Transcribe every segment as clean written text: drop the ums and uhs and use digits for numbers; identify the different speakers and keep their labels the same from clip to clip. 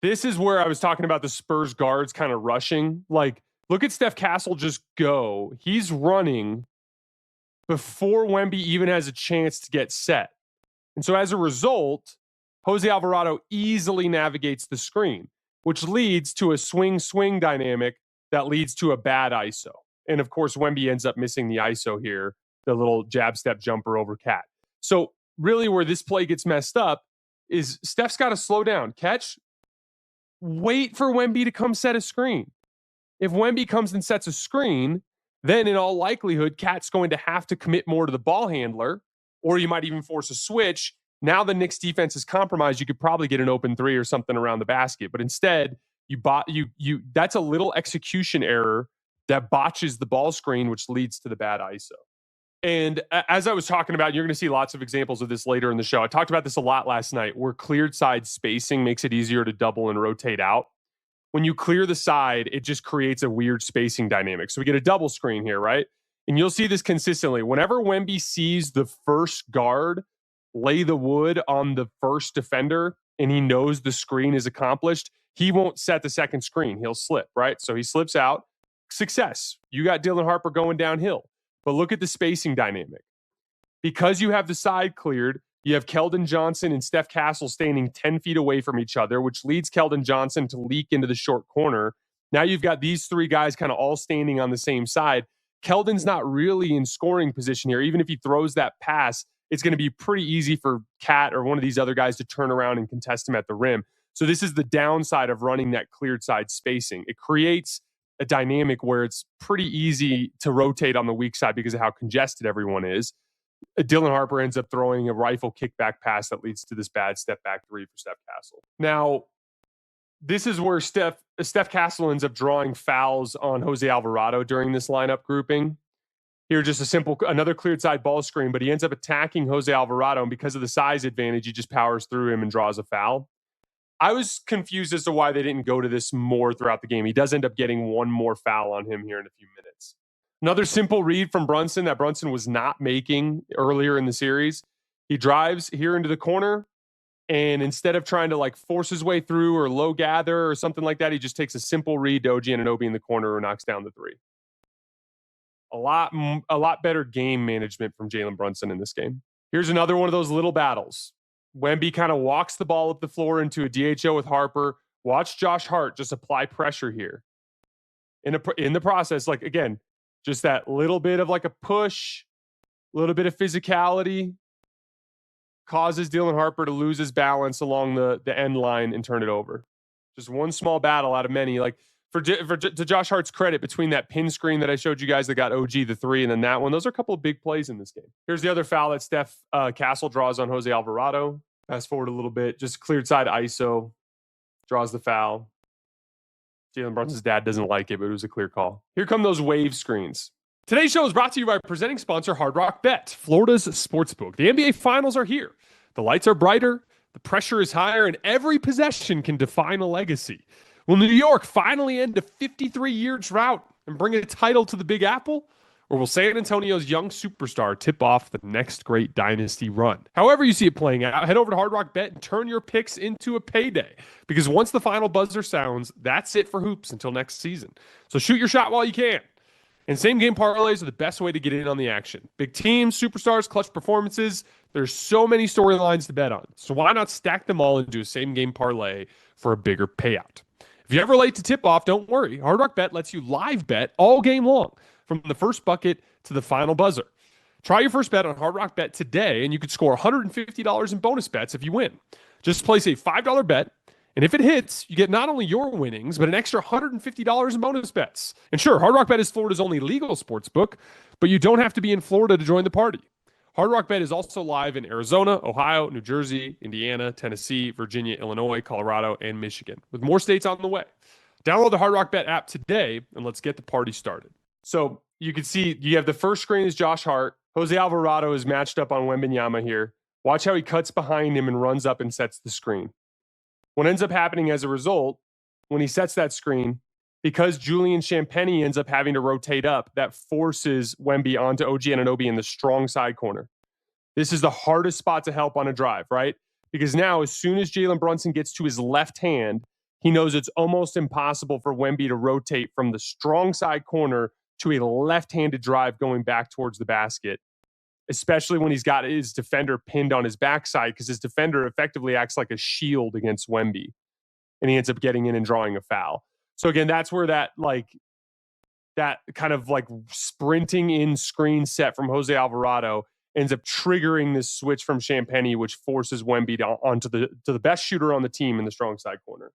Speaker 1: This is where I was talking about the Spurs guards kind of rushing. Like, look at Steph Castle just go. He's running before Wemby even has a chance to get set. And so as a result, Jose Alvarado easily navigates the screen, which leads to a swing-swing dynamic that leads to a bad ISO. And of course, Wemby ends up missing the ISO here, the little jab step jumper over Cat. So really where this play gets messed up is Steph's got to slow down, catch, wait for Wemby to come set a screen. If Wemby comes and sets a screen, then in all likelihood, Cat's going to have to commit more to the ball handler, or you might even force a switch. Now the Knicks defense is compromised. You could probably get an open three or something around the basket, but instead that's a little execution error that botches the ball screen, which leads to the bad ISO. And as I was talking about, you're going to see lots of examples of this later in the show. I talked about this a lot last night, where cleared side spacing makes it easier to double and rotate out. When you clear the side, it just creates a weird spacing dynamic. So we get a double screen here, right? And you'll see this consistently. Whenever Wemby sees the first guard lay the wood on the first defender and he knows the screen is accomplished, he won't set the second screen. He'll slip, right? So he slips out. Success. You got Dylan Harper going downhill. But look at the spacing dynamic. Because you have the side cleared, you have Keldon Johnson and Steph Castle standing 10 feet away from each other, which leads Keldon Johnson to leak into the short corner. Now you've got these three guys kind of all standing on the same side. Keldon's not really in scoring position here. Even if he throws that pass, it's going to be pretty easy for Cat or one of these other guys to turn around and contest him at the rim. So this is the downside of running that cleared side spacing. It creates a dynamic where it's pretty easy to rotate on the weak side because of how congested everyone is. Dylan Harper ends up throwing a rifle kickback pass that leads to this bad step back three for Steph Castle. Now, this is where Steph Castle ends up drawing fouls on Jose Alvarado during this lineup grouping. Here, just another cleared side ball screen, but he ends up attacking Jose Alvarado, and because of the size advantage, he just powers through him and draws a foul. I was confused as to why they didn't go to this more throughout the game. He does end up getting one more foul on him here in a few minutes. Another simple read from Brunson that Brunson was not making earlier in the series. He drives here into the corner, and instead of trying to like force his way through or low gather or something like that, he just takes a simple read to OG Anunoby in the corner who knocks down the three. A lot better game management from Jalen Brunson in this game. Here's another one of those little battles. Wemby kind of walks the ball up the floor into a DHO with Harper. Watch Josh Hart just apply pressure here. In the process, like, again, just that little bit of like a push, a little bit of physicality causes Dylan Harper to lose his balance along the end line and turn it over. Just one small battle out of many. Like, to Josh Hart's credit, between that pin screen that I showed you guys that got OG the three and then that one, those are a couple of big plays in this game. Here's the other foul that Steph Castle draws on Jose Alvarado. Fast forward a little bit, just cleared side ISO, draws the foul. Jalen Brunson's dad doesn't like it, but it was a clear call. Here come those wave screens. Today's show is brought to you by presenting sponsor Hard Rock Bet, Florida's sportsbook. The NBA Finals are here. The lights are brighter, the pressure is higher, and every possession can define a legacy. Will New York finally end a 53-year drought and bring a title to the Big Apple? Or will San Antonio's young superstar tip off the next great dynasty run? However you see it playing out, head over to Hard Rock Bet and turn your picks into a payday. Because once the final buzzer sounds, that's it for hoops until next season. So shoot your shot while you can. And same-game parlays are the best way to get in on the action. Big teams, superstars, clutch performances. There's so many storylines to bet on. So why not stack them all and do a same-game parlay for a bigger payout? If you're ever late to tip off, don't worry. Hard Rock Bet lets you live bet all game long, from the first bucket to the final buzzer. Try your first bet on Hard Rock Bet today, and you could score $150 in bonus bets if you win. Just place a $5 bet, and if it hits, you get not only your winnings, but an extra $150 in bonus bets. And sure, Hard Rock Bet is Florida's only legal sports book, but you don't have to be in Florida to join the party. Hard Rock Bet is also live in Arizona, Ohio, New Jersey, Indiana, Tennessee, Virginia, Illinois, Colorado, and Michigan, with more states on the way. Download the Hard Rock Bet app today, and let's get the party started. So you can see you have the first screen is Josh Hart. Jose Alvarado is matched up on Wembanyama here. Watch how he cuts behind him and runs up and sets the screen. What ends up happening as a result, when he sets that screen, because Julian Champagnie ends up having to rotate up, that forces Wemby onto OG Anunoby in the strong side corner. This is the hardest spot to help on a drive, right? Because now, as soon as Jalen Brunson gets to his left hand, he knows it's almost impossible for Wemby to rotate from the strong side corner to a left-handed drive going back towards the basket, especially when he's got his defender pinned on his backside, because his defender effectively acts like a shield against Wemby, and he ends up getting in and drawing a foul. So again, that's where that kind of like sprinting in screen set from Jose Alvarado ends up triggering this switch from Champagnie, which forces Wemby onto the best shooter on the team in the strong side corner.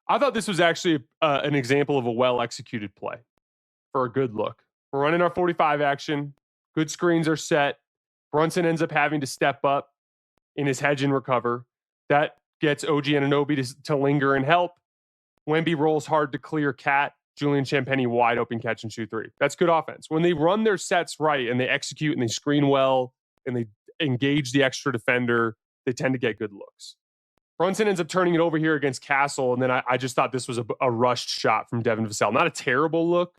Speaker 1: I thought this was actually an example of a well-executed play for a good look. We're running our 45 action. Good screens are set. Brunson ends up having to step up in his hedge and recover. That gets OG Anunoby to linger and help. Wemby rolls hard to clear Cat. Julian Champagnie wide open catch and shoot three. That's good offense. When they run their sets right and they execute and they screen well and they engage the extra defender, they tend to get good looks. Brunson ends up turning it over here against Castle, and then I just thought this was a rushed shot from Devin Vassell. Not a terrible look,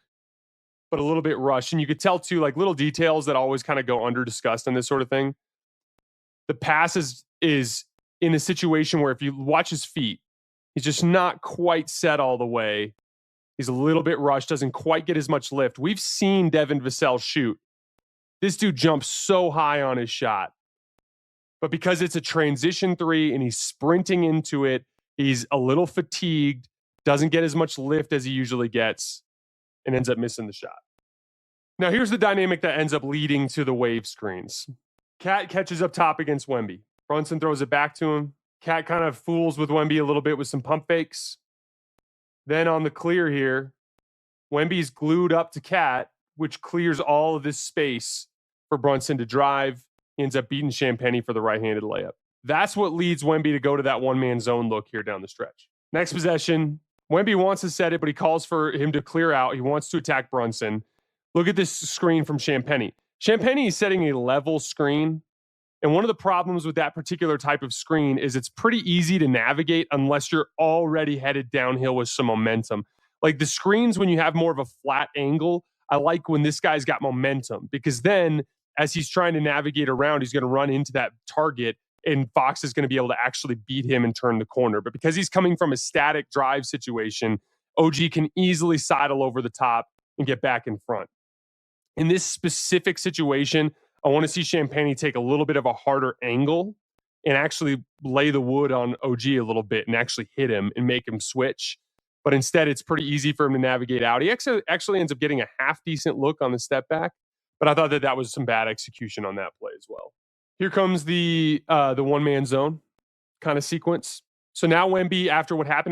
Speaker 1: but a little bit rushed. And you could tell, too, like little details that always kind of go under-discussed in this sort of thing. The pass is in a situation where if you watch his feet, he's just not quite set all the way. He's a little bit rushed, doesn't quite get as much lift. We've seen Devin Vassell shoot. This dude jumps so high on his shot. But because it's a transition three and he's sprinting into it, he's a little fatigued, doesn't get as much lift as he usually gets, and ends up missing the shot. Now, here's the dynamic that ends up leading to the wave screens. Cat catches up top against Wemby. Brunson throws it back to him. Cat kind of fools with Wemby a little bit with some pump fakes. Then on the clear here, Wemby's glued up to Cat, which clears all of this space for Brunson to drive. He ends up beating Champagnie for the right-handed layup. That's what leads Wemby to go to that one-man zone look here down the stretch. Next possession, Wemby wants to set it, but he calls for him to clear out. He wants to attack Brunson. Look at this screen from Champagnie. Champagnie is setting a level screen. And one of the problems with that particular type of screen is it's pretty easy to navigate unless you're already headed downhill with some momentum. Like the screens, when you have more of a flat angle, I like when this guy's got momentum, because then as he's trying to navigate around, he's going to run into that target and Fox is going to be able to actually beat him and turn the corner. But because he's coming from a static drive situation, OG can easily sidle over the top and get back in front. In this specific situation, I want to see Champagnie take a little bit of a harder angle and actually lay the wood on OG a little bit and actually hit him and make him switch. But instead, it's pretty easy for him to navigate out. He actually ends up getting a half-decent look on the step back, but I thought that was some bad execution on that play as well. Here comes the one-man zone kind of sequence. So now Wemby, after what happened on